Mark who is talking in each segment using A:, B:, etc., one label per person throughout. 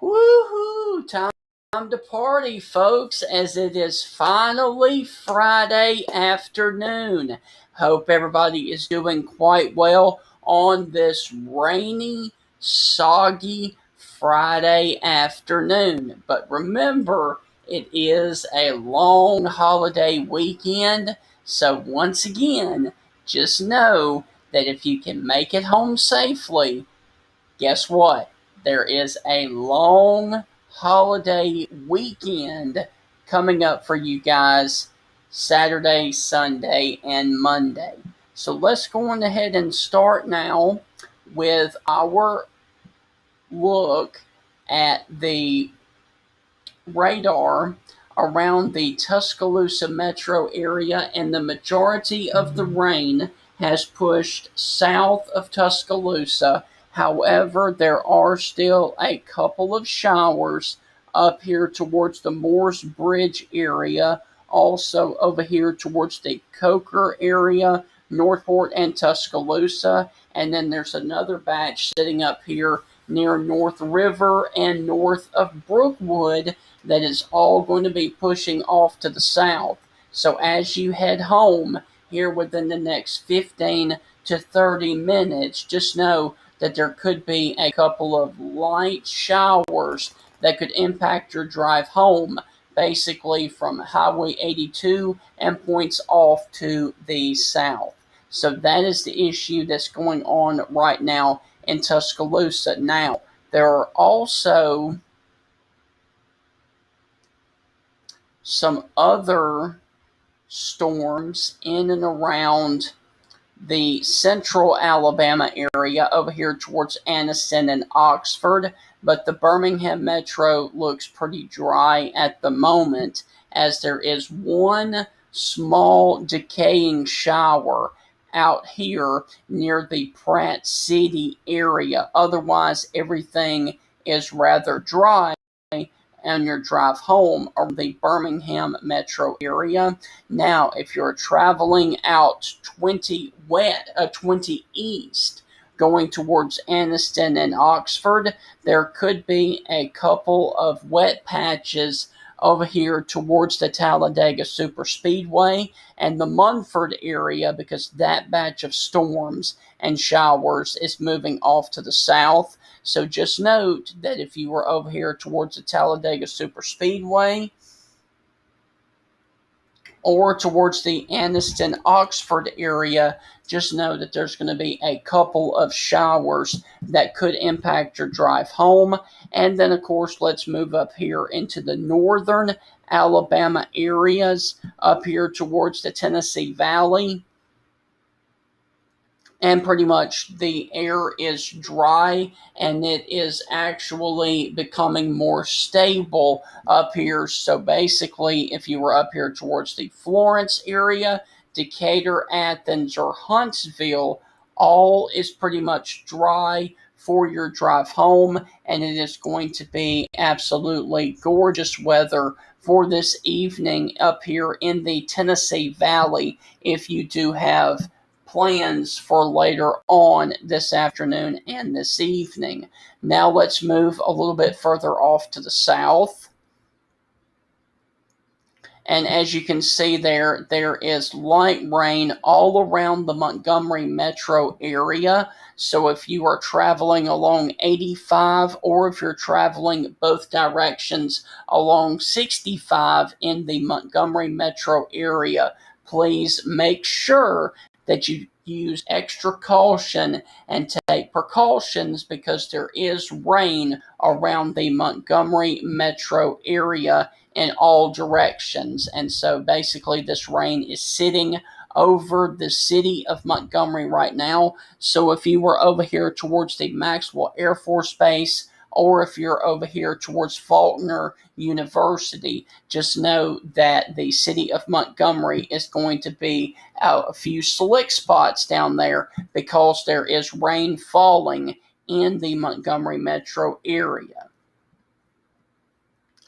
A: Woohoo! Time to party, folks, as it is finally Friday afternoon. Hope everybody is doing quite well on this rainy, soggy Friday afternoon. But remember, it is a long holiday weekend, so once again, just know that if you can make it home safely, guess what? There is a long holiday weekend coming up for you guys Saturday, Sunday, and Monday. So let's go on ahead and start now with our look at the radar around the Tuscaloosa metro area, and the majority of the rain has pushed south of Tuscaloosa. However, there are still a couple of showers up here towards the Moores Bridge area, also over here towards the Coker area, Northport and Tuscaloosa, and then there's another batch sitting up here near North River and north of Brookwood that is all going to be pushing off to the south. So as you head home here within the next 15 to 30 minutes, just know that there could be a couple of light showers that could impact your drive home, basically from Highway 82 and points off to the south. So that is the issue that's going on right now in Tuscaloosa. Now, there are also some other storms in and around the central Alabama area over here towards Anniston and Oxford, but the Birmingham metro looks pretty dry at the moment, as there is one small decaying shower out here near the Pratt City area. Otherwise, everything is rather dry on your drive home or the Birmingham metro area. Now, if you're traveling out 20 east, going towards Anniston and Oxford, there could be a couple of wet patches over here towards the Talladega Superspeedway and the Munford area, because that batch of storms and showers is moving off to the south. So just note that if you were over here towards the Talladega Superspeedway or towards the Anniston Oxford area, just know that there's going to be a couple of showers that could impact your drive home. And then, of course, let's move up here into the northern Alabama areas, up here towards the Tennessee Valley. And pretty much the air is dry, and it is actually becoming more stable up here. So basically, if you were up here towards the Florence area, Decatur, Athens, or Huntsville, all is pretty much dry for your drive home, and it is going to be absolutely gorgeous weather for this evening up here in the Tennessee Valley if you do have plans for later on this afternoon and this evening. Now let's move a little bit further off to the south. And as you can see there is light rain all around the Montgomery metro area. So if you are traveling along 85, or if you're traveling both directions along 65 in the Montgomery metro area, please make sure that you use extra caution and take precautions, because there is rain around the Montgomery metro area in all directions. And so basically this rain is sitting over the city of Montgomery right now. So if you were over here towards the Maxwell Air Force Base, or if you're over here towards Faulkner University, just know that the city of Montgomery is going to be a few slick spots down there, because there is rain falling in the Montgomery metro area.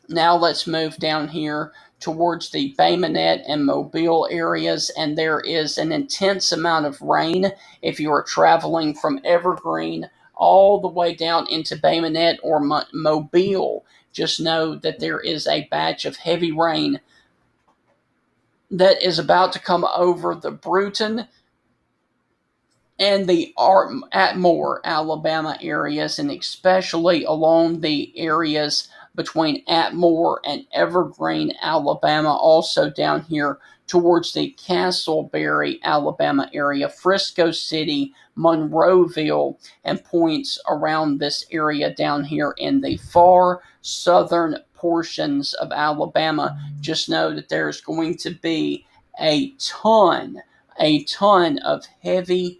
A: Now let's move down here towards the Bay Minette and Mobile areas, and there is an intense amount of rain if you are traveling from Evergreen all the way down into Bay Minette or Mobile, just know that there is a batch of heavy rain that is about to come over the Brewton and the Atmore, Alabama areas, and especially along the areas between Atmore and Evergreen, Alabama, also down here towards the Castleberry, Alabama area, Frisco City, Monroeville, and points around this area down here in the far southern portions of Alabama. Just know that there's going to be a ton, a ton of heavy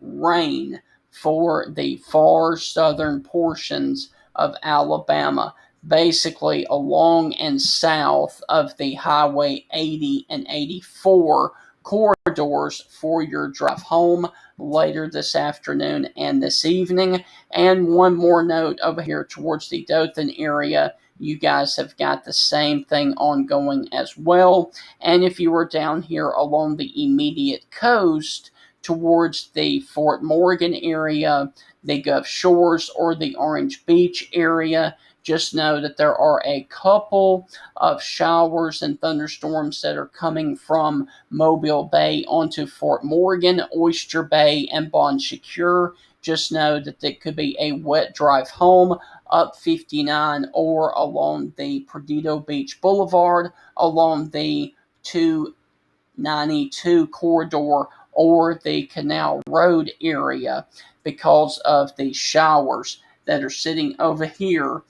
A: rain for the far southern portions of Alabama, basically along and south of the Highway 80 and 84 corridors for your drive home later this afternoon and this evening. And one more note over here towards the Dothan area, you guys have got the same thing ongoing as well. And if you are down here along the immediate coast, towards the Fort Morgan area, the Gulf Shores, or the Orange Beach area, just know that there are a couple of showers and thunderstorms that are coming from Mobile Bay onto Fort Morgan, Oyster Bay, and Bon Secour. Just know that it could be a wet drive home up 59 or along the Perdido Beach Boulevard, along the 292 corridor, or the Canal Road area, because of the showers that are sitting over here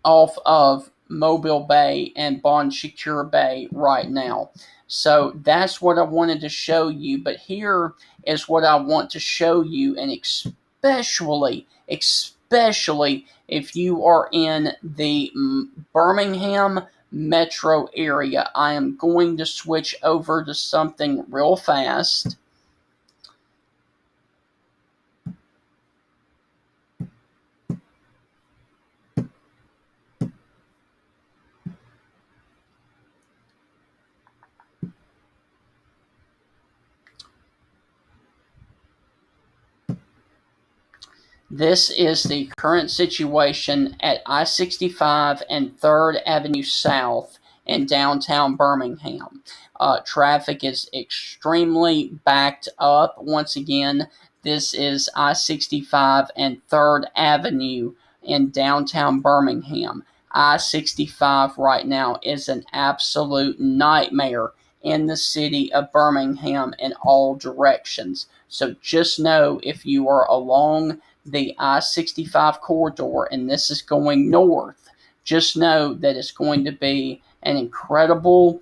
A: off of Mobile Bay and Bon Secour Bay right now. So that's what I wanted to show you, but here is what I want to show you, and especially if you are in the Birmingham metro area. I am going to switch over to something real fast. This is the current situation at I-65 and 3rd Avenue South in downtown Birmingham. Traffic is extremely backed up. Once again, this is I-65 and 3rd Avenue in downtown Birmingham. I-65 right now is an absolute nightmare in the city of Birmingham in all directions. So just know, if you are along the I-65 corridor and this is going north, just know that it's going to be an incredible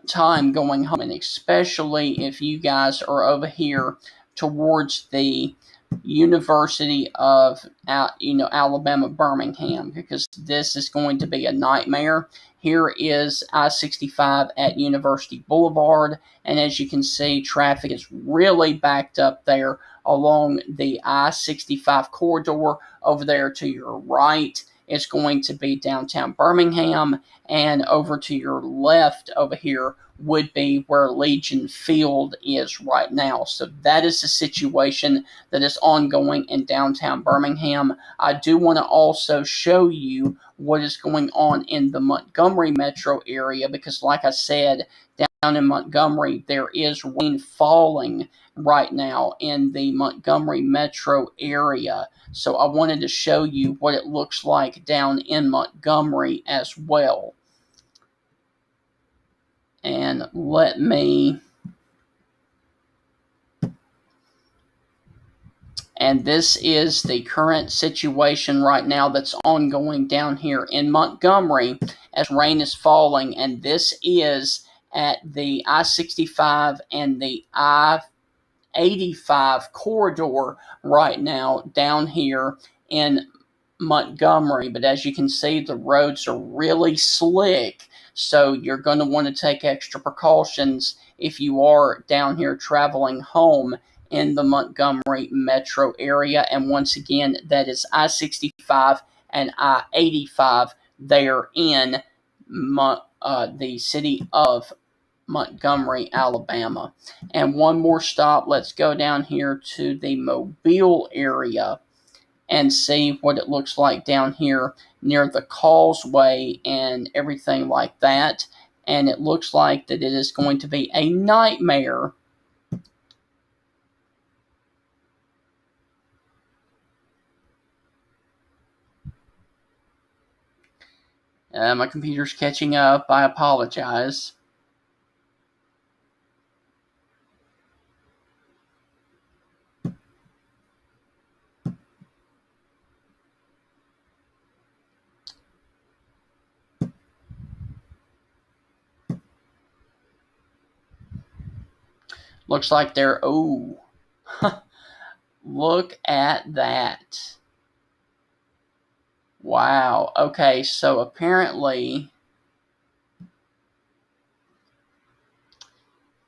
A: time going home, and especially if you guys are over here towards the University of Alabama Birmingham, because this is going to be a nightmare. Here is I-65 at University Boulevard, and as you can see, traffic is really backed up there along the I-65 corridor. Over there to your right is going to be downtown Birmingham, and over to your left over here would be where Legion Field is right now. So that is the situation that is ongoing in downtown Birmingham. I do want to also show you what is going on in the Montgomery metro area, because like I said, down in Montgomery, there is rain falling right now in the Montgomery metro area. So I wanted to show you what it looks like down in Montgomery as well. And this is the current situation right now that's ongoing down here in Montgomery as rain is falling. And this is at the I-65 and the I-85 corridor right now down here in Montgomery. But as you can see, the roads are really slick, so you're going to want to take extra precautions if you are down here traveling home in the Montgomery metro area. And once again, that is I-65 and I-85 there in the city of Montgomery, Alabama. And one more stop, let's go down here to the Mobile area and see what it looks like down here near the causeway and everything like that. And it looks like that it is going to be a nightmare. My computer's catching up. I apologize. Looks like they're, oh, look at that. Wow. Okay, so apparently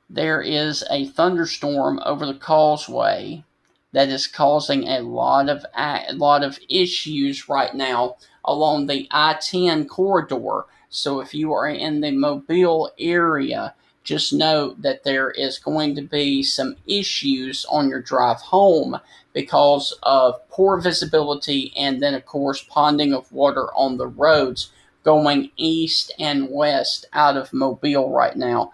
A: there is a thunderstorm over the causeway that is causing a lot of issues right now along the I-10 corridor. So if you are in the Mobile area, just know that there is going to be some issues on your drive home because of poor visibility and then, of course, ponding of water on the roads going east and west out of Mobile right now.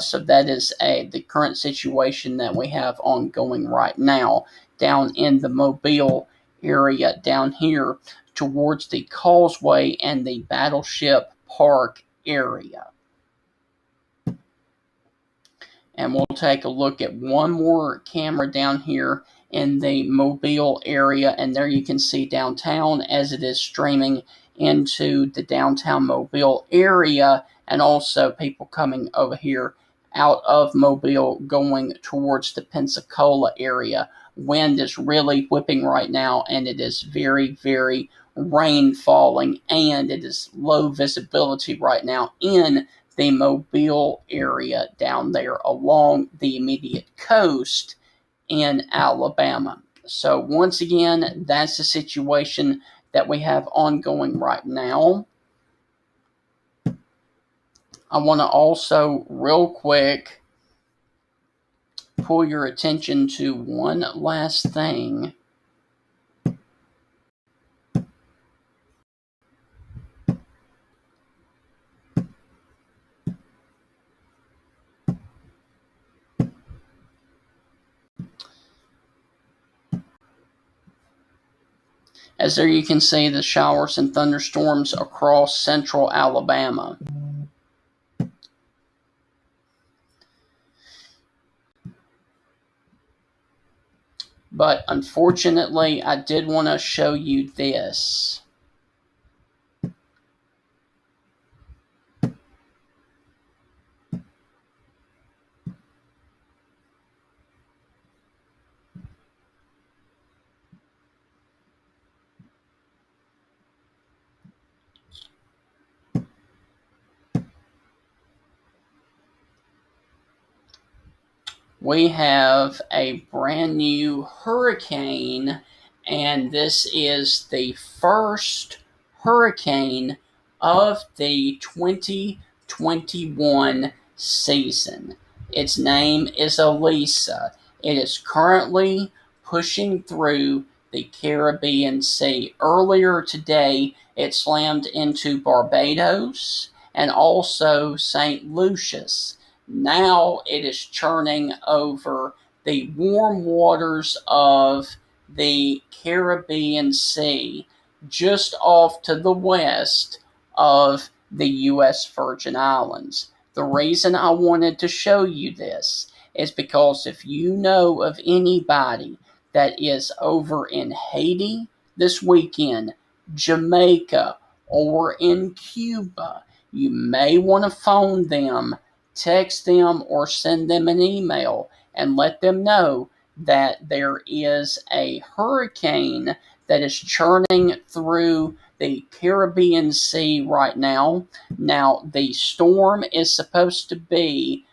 A: So that is the current situation that we have ongoing right now down in the Mobile area down here towards the causeway and the Battleship Park area. And we'll take a look at one more camera down here in the Mobile area, and there you can see downtown as it is streaming into the downtown Mobile area, and also people coming over here out of Mobile going towards the Pensacola area. Wind is really whipping right now, and it is very, very rain falling, and it is low visibility right now in the Mobile area down there along the immediate coast in Alabama. So once again, that's the situation that we have ongoing right now. I want to also real quick pull your attention to one last thing. As there you can see the showers and thunderstorms across central Alabama. But unfortunately, I did want to show you this. We have a brand new hurricane, and this is the first hurricane of the 2021 season. Its name is Elisa. It is currently pushing through the Caribbean Sea. Earlier today, it slammed into Barbados and also St. Lucia. Now it is churning over the warm waters of the Caribbean Sea just off to the west of the U.S. Virgin Islands. The reason I wanted to show you this is because if you know of anybody that is over in Haiti this weekend, Jamaica, or in Cuba, you may want to phone them, text them, or send them an email and let them know that there is a hurricane that is churning through the Caribbean Sea right now. Now, the storm is supposed to be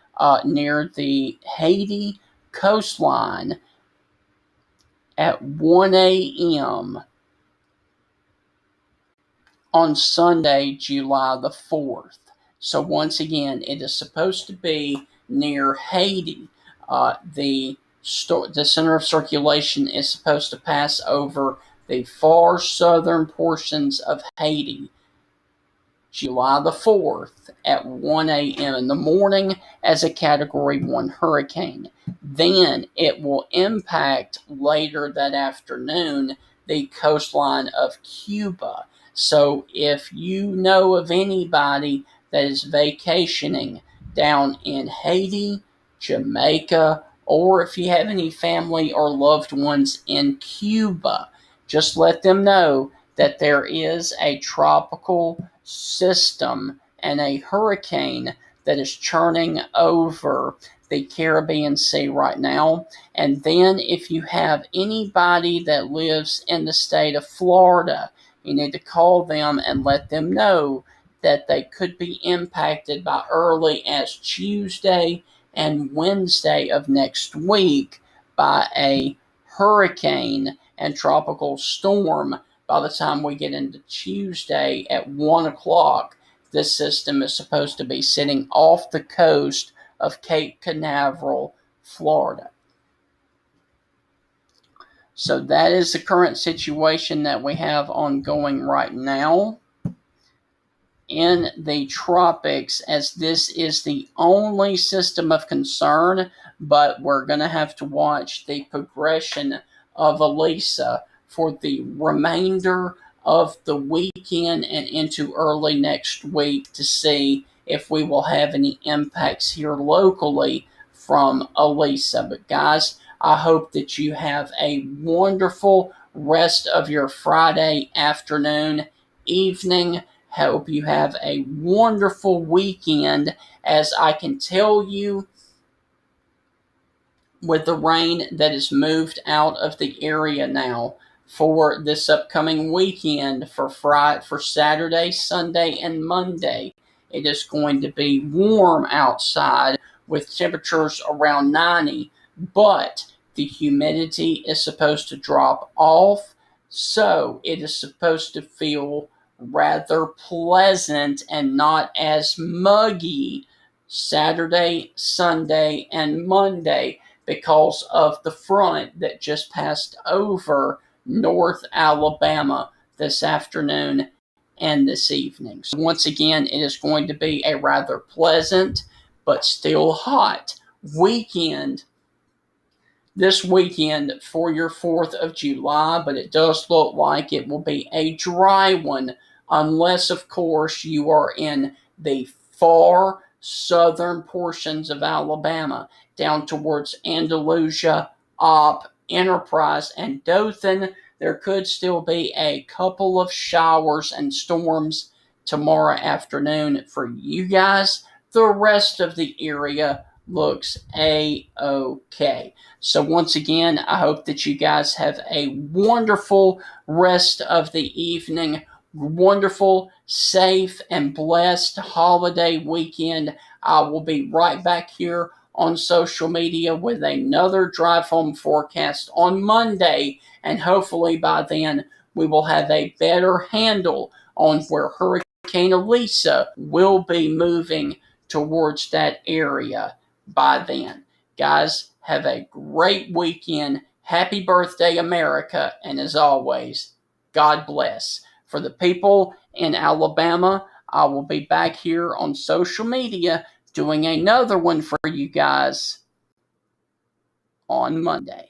A: near the Haiti coastline at 1 a.m. on Sunday, July the 4th. So once again, it is supposed to be near Haiti. The center of circulation is supposed to pass over the far southern portions of Haiti, July the 4th at 1 a.m. in the morning as a Category 1 hurricane. Then it will impact later that afternoon the coastline of Cuba. So if you know of anybody that is vacationing down in Haiti, Jamaica, or if you have any family or loved ones in Cuba, just let them know that there is a tropical system and a hurricane that is churning over the Caribbean Sea right now. And then, if you have anybody that lives in the state of Florida, you need to call them and let them know that they could be impacted by early as Tuesday and Wednesday of next week by a hurricane and tropical storm. By the time we get into Tuesday at 1 o'clock, this system is supposed to be sitting off the coast of Cape Canaveral, Florida. So that is the current situation that we have ongoing right now in the tropics, as this is the only system of concern, but we're going to have to watch the progression of Elisa for the remainder of the weekend and into early next week to see if we will have any impacts here locally from Elisa. But guys, I hope that you have a wonderful rest of your Friday afternoon, evening. Hope you have a wonderful weekend. As I can tell you, with the rain that is moved out of the area now for this upcoming weekend, for Saturday, Sunday, and Monday, it is going to be warm outside with temperatures around 90, but the humidity is supposed to drop off, so it is supposed to feel rather pleasant and not as muggy Saturday, Sunday, and Monday, because of the front that just passed over North Alabama this afternoon and this evening. So once again, it is going to be a rather pleasant but still hot weekend this weekend for your 4th of July, but it does look like it will be a dry one, unless, of course, you are in the far southern portions of Alabama, down towards Andalusia, Opp, Enterprise, and Dothan. There could still be a couple of showers and storms tomorrow afternoon for you guys. The rest of the area looks a-okay. So once again, I hope that you guys have a wonderful rest of the evening, wonderful, safe, and blessed holiday weekend. I will be right back here on social media with another drive home forecast on Monday, and hopefully by then we will have a better handle on where Hurricane Elisa will be moving towards that area by then. Guys, have a great weekend. Happy birthday, America. And as always, God bless. For the people in Alabama, I will be back here on social media doing another one for you guys on Monday.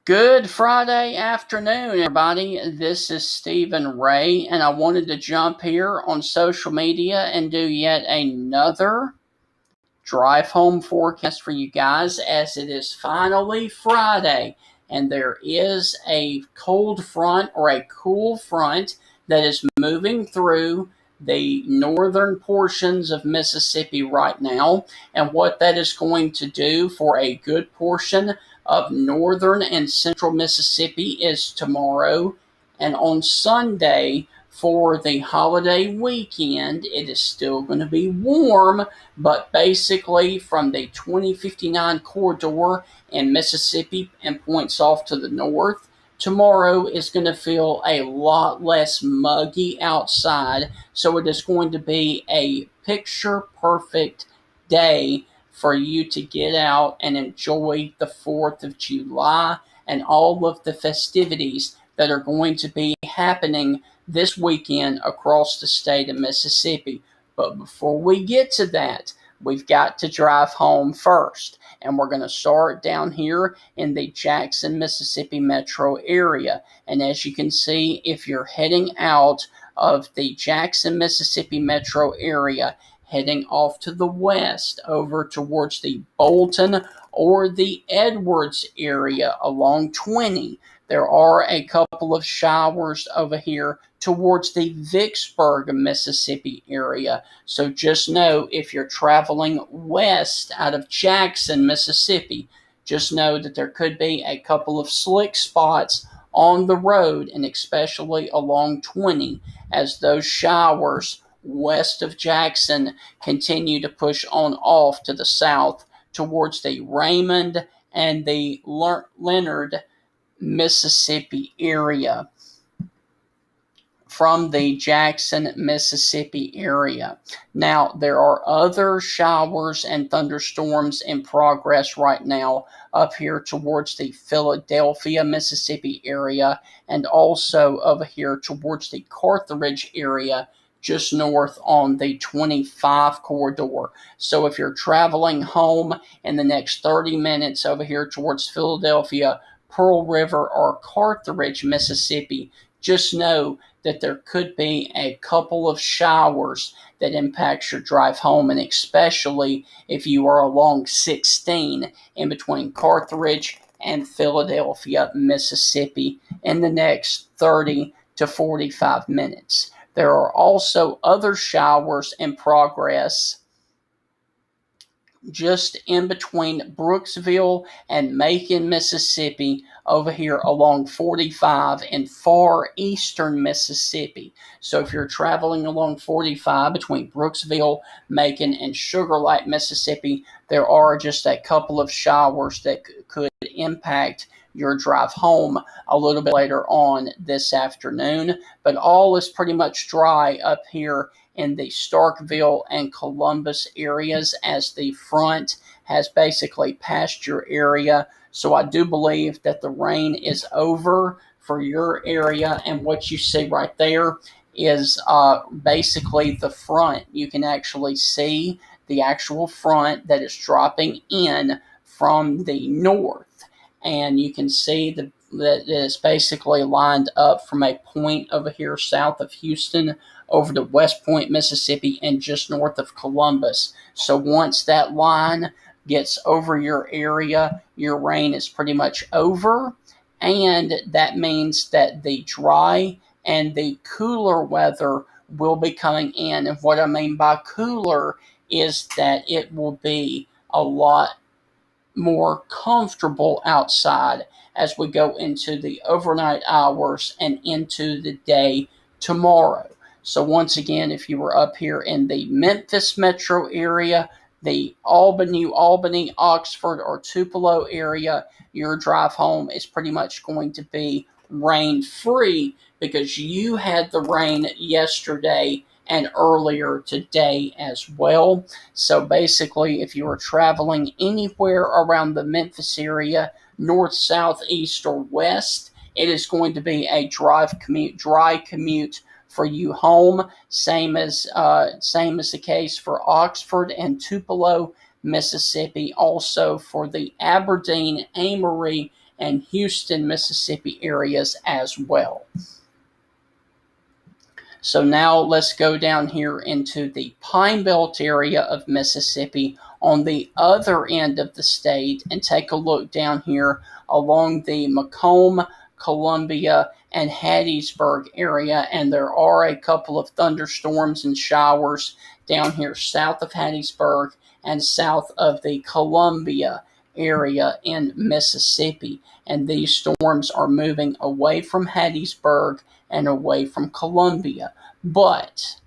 A: Good Friday afternoon, everybody. This is Stephen Ray, and I wanted to jump here on social media and do yet another drive home forecast for you guys, as it is finally Friday and there is a cold front or a cool front that is moving through the northern portions of Mississippi right now. And what that is going to do for a good portion of northern and central Mississippi is tomorrow and on Sunday for the holiday weekend. It is still going to be warm, but basically from the 2059 corridor in Mississippi and points off to the north, tomorrow is going to feel a lot less muggy outside. So it is going to be a picture perfect day for you to get out and enjoy the 4th of July and all of the festivities that are going to be happening this weekend across the state of Mississippi. But before we get to that, we've got to drive home first. And we're going to start down here in the Jackson, Mississippi metro area. And as you can see, if you're heading out of the Jackson, Mississippi metro area, heading off to the west over towards the Bolton or the Edwards area along 20, there are a couple of showers over here towards the Vicksburg, Mississippi area. So just know if you're traveling west out of Jackson, Mississippi, just know that there could be a couple of slick spots on the road, and especially along 20, as those showers west of Jackson continue to push on off to the south towards the Raymond and the Leonard, Mississippi area from the Jackson, Mississippi area. Now, there are other showers and thunderstorms in progress right now up here towards the Philadelphia, Mississippi area, and also over here towards the Carthage area, just north on the 25 corridor. So if you're traveling home in the next 30 minutes over here towards Philadelphia, Pearl River, or Carthage, Mississippi, just know that there could be a couple of showers that impacts your drive home, and especially if you are along 16 in between Carthage and Philadelphia, Mississippi in the next 30 to 45 minutes. There are also other showers in progress just in between Brooksville and Macon, Mississippi, over here along 45 in far eastern Mississippi. So if you're traveling along 45 between Brooksville, Macon, and Sugar Land, Mississippi, there are just a couple of showers that could impact your drive home a little bit later on this afternoon. But all is pretty much dry up here in the Starkville and Columbus areas, as the front has basically passed your area. So I do believe that the rain is over for your area, and what you see right there is basically the front. You can actually see the actual front that is dropping in from the north, and you can see that it's basically lined up from a point over here south of Houston over to West Point, Mississippi, and just north of Columbus. So once that line gets over your area, your rain is pretty much over, and that means that the dry and the cooler weather will be coming in. And what I mean by cooler is that it will be a lot more comfortable outside as we go into the overnight hours and into the day tomorrow. So once again, if you were up here in the Memphis metro area, the Albany, Oxford, or Tupelo area, your drive home is pretty much going to be rain-free because you had the rain yesterday and earlier today as well. So basically, if you are traveling anywhere around the Memphis area, north, south, east, or west, it is going to be a dry commute for you home. Same as the case for Oxford and Tupelo, Mississippi. Also for the Aberdeen, Amory, and Houston, Mississippi areas as well. So now let's go down here into the Pine Belt area of Mississippi on the other end of the state and take a look down here along the Macomb, Columbia, and Hattiesburg area. And there are a couple of thunderstorms and showers down here south of Hattiesburg and south of the Columbia area in Mississippi. And these storms are moving away from Hattiesburg and away from Columbia. But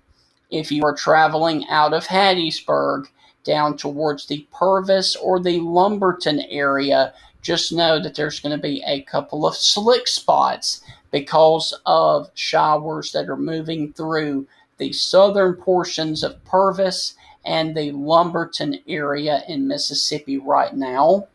A: if you are traveling out of Hattiesburg down towards the Purvis or the Lumberton area, just know that there's going to be a couple of slick spots because of showers that are moving through the southern portions of Purvis and the Lumberton area in Mississippi right now.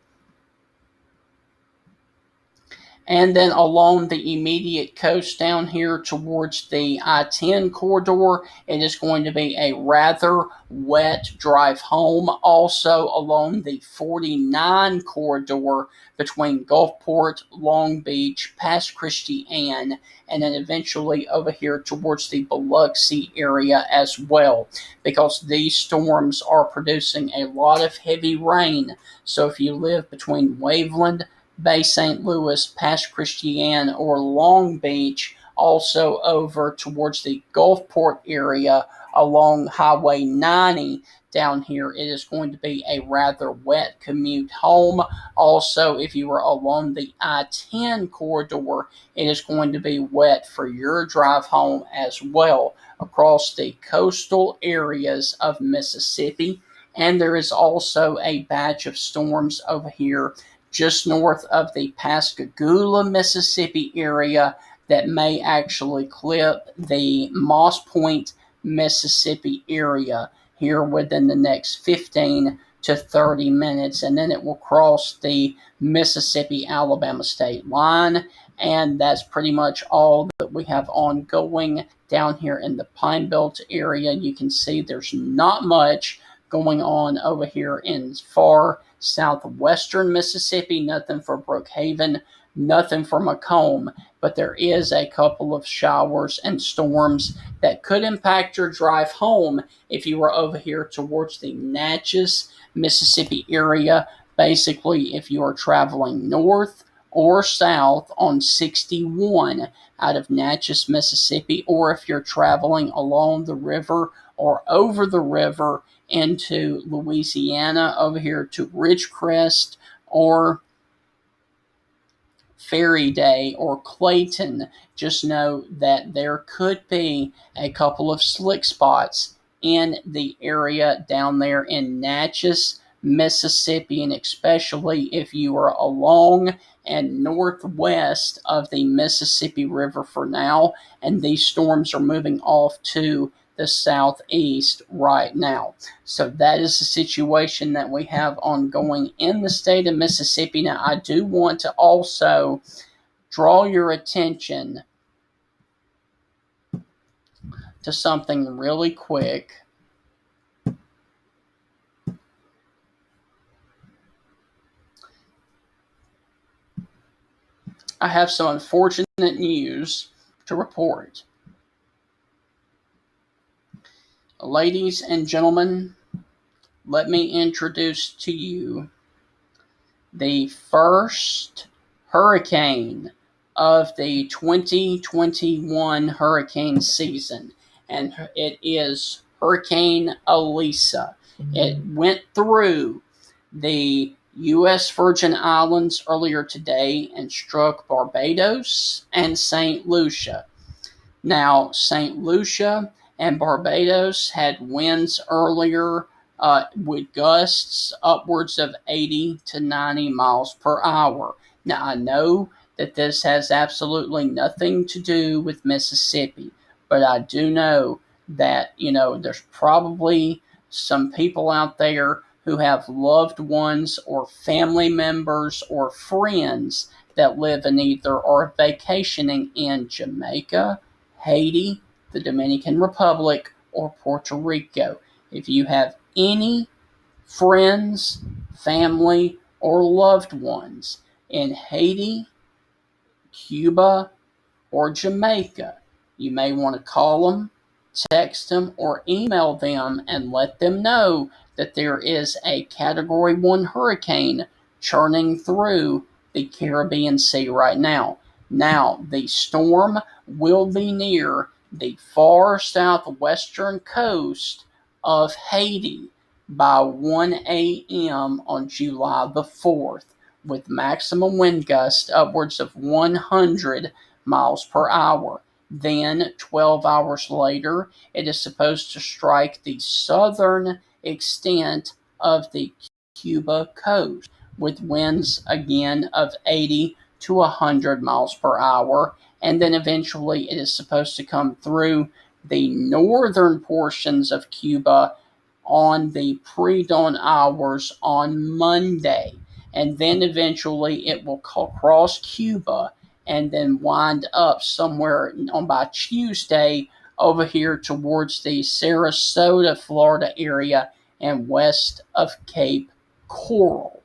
A: And then along the immediate coast down here towards the I-10 corridor, it is going to be a rather wet drive home. Also along the 49 corridor between Gulfport, Long Beach, past Christie Ann, and then eventually over here towards the Biloxi area as well, because these storms are producing a lot of heavy rain. So if you live between Waveland, Bay St. Louis, past Christie Ann, or Long Beach, also over towards the Gulfport area along Highway 90 down here, it is going to be a rather wet commute home. Also, if you are along the I-10 corridor, it is going to be wet for your drive home as well across the coastal areas of Mississippi. And there is also a batch of storms over here just north of the Pascagoula, Mississippi area that may actually clip the Moss Point, Mississippi area here within the next 15 to 30 minutes, and then it will cross the Mississippi-Alabama state line, and that's pretty much all that we have ongoing down here in the Pine Belt area. You can see there's not much going on over here in far southwestern Mississippi, nothing for Brookhaven, nothing for Macomb, but there is a couple of showers and storms that could impact your drive home if you were over here towards the Natchez, Mississippi area. Basically, if you are traveling north or south on 61 out of Natchez, Mississippi, or if you're traveling along the river or over the river into Louisiana over here to Ridgecrest or Ferryday or Clayton, just know that there could be a couple of slick spots in the area down there in Natchez, Mississippi, and especially if you are along and northwest of the Mississippi River for now, and these storms are moving off to the southeast right now. So that is the situation that we have ongoing in the state of Mississippi. Now, I do want to also draw your attention to something really quick. I have some unfortunate news to report. Ladies and gentlemen, let me introduce to you the first hurricane of the 2021 hurricane season, and it is Hurricane Elisa. It went through the U.S. Virgin Islands earlier today and struck Barbados and St. Lucia. Now, St. Lucia and Barbados had winds earlier with gusts upwards of 80 to 90 miles per hour. Now, I know that this has absolutely nothing to do with Mississippi, but I do know that, there's probably some people out there who have loved ones or family members or friends that live in either or vacationing in Jamaica, Haiti, the Dominican Republic, or Puerto Rico. If you have any friends, family, or loved ones in Haiti, Cuba, or Jamaica. You may want to call them, text them, or email them and let them know that there is a Category 1 hurricane churning through the Caribbean Sea right now. Now, the storm will be near the far southwestern coast of Haiti by 1 a.m. on July the 4th, with maximum wind gusts upwards of 100 miles per hour. Then, 12 hours later, it is supposed to strike the southern extent of the Cuba coast with winds again of 80 to 100 miles per hour. And then eventually it is supposed to come through the northern portions of Cuba on the pre-dawn hours on Monday. And then eventually it will cross Cuba and then wind up somewhere on by Tuesday over here towards the Sarasota, Florida area and west of Cape Coral.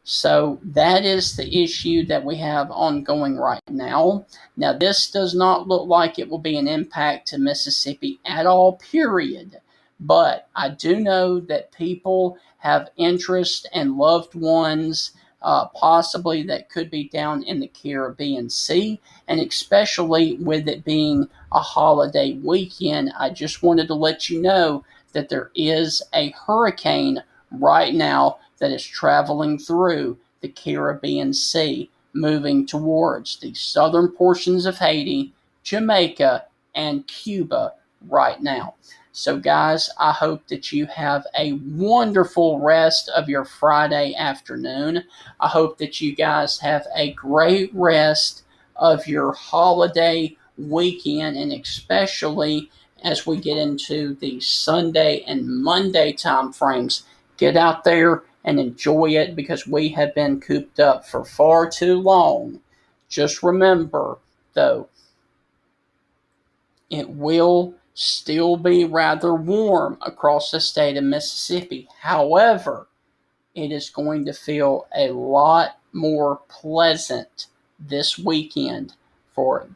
A: So that is the issue that we have ongoing right now. Now, this does not look like it will be an impact to Mississippi at all, period. But I do know that people have interest and loved ones possibly that could be down in the Caribbean Sea, and especially with it being a holiday weekend, I just wanted to let you know that there is a hurricane right now that is traveling through the Caribbean Sea, moving towards the southern portions of Haiti, Jamaica, and Cuba right now. So, guys, I hope that you have a wonderful rest of your Friday afternoon. I hope that you guys have a great rest of your holiday weekend, and especially as we get into the Sunday and Monday time frames, get out there and enjoy it because we have been cooped up for far too long. Just remember, though, it will still be rather warm across the state of Mississippi. However, it is going to feel a lot more pleasant this weekend for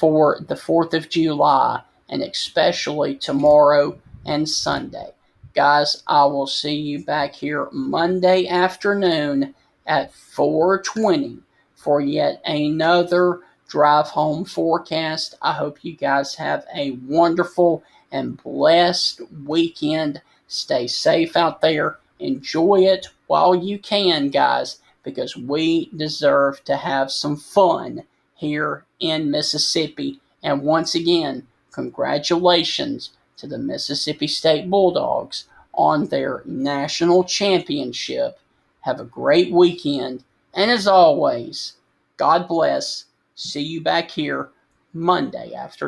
A: the 4th of July and especially tomorrow and Sunday. Guys, I will see you back here Monday afternoon at 4:20 for yet another drive home forecast. I hope you guys have a wonderful and blessed weekend. Stay safe out there. Enjoy it while you can, guys, because we deserve to have some fun here in Mississippi. And once again, congratulations to the Mississippi State Bulldogs on their national championship. Have a great weekend. And as always, God bless. See you back here Monday afternoon.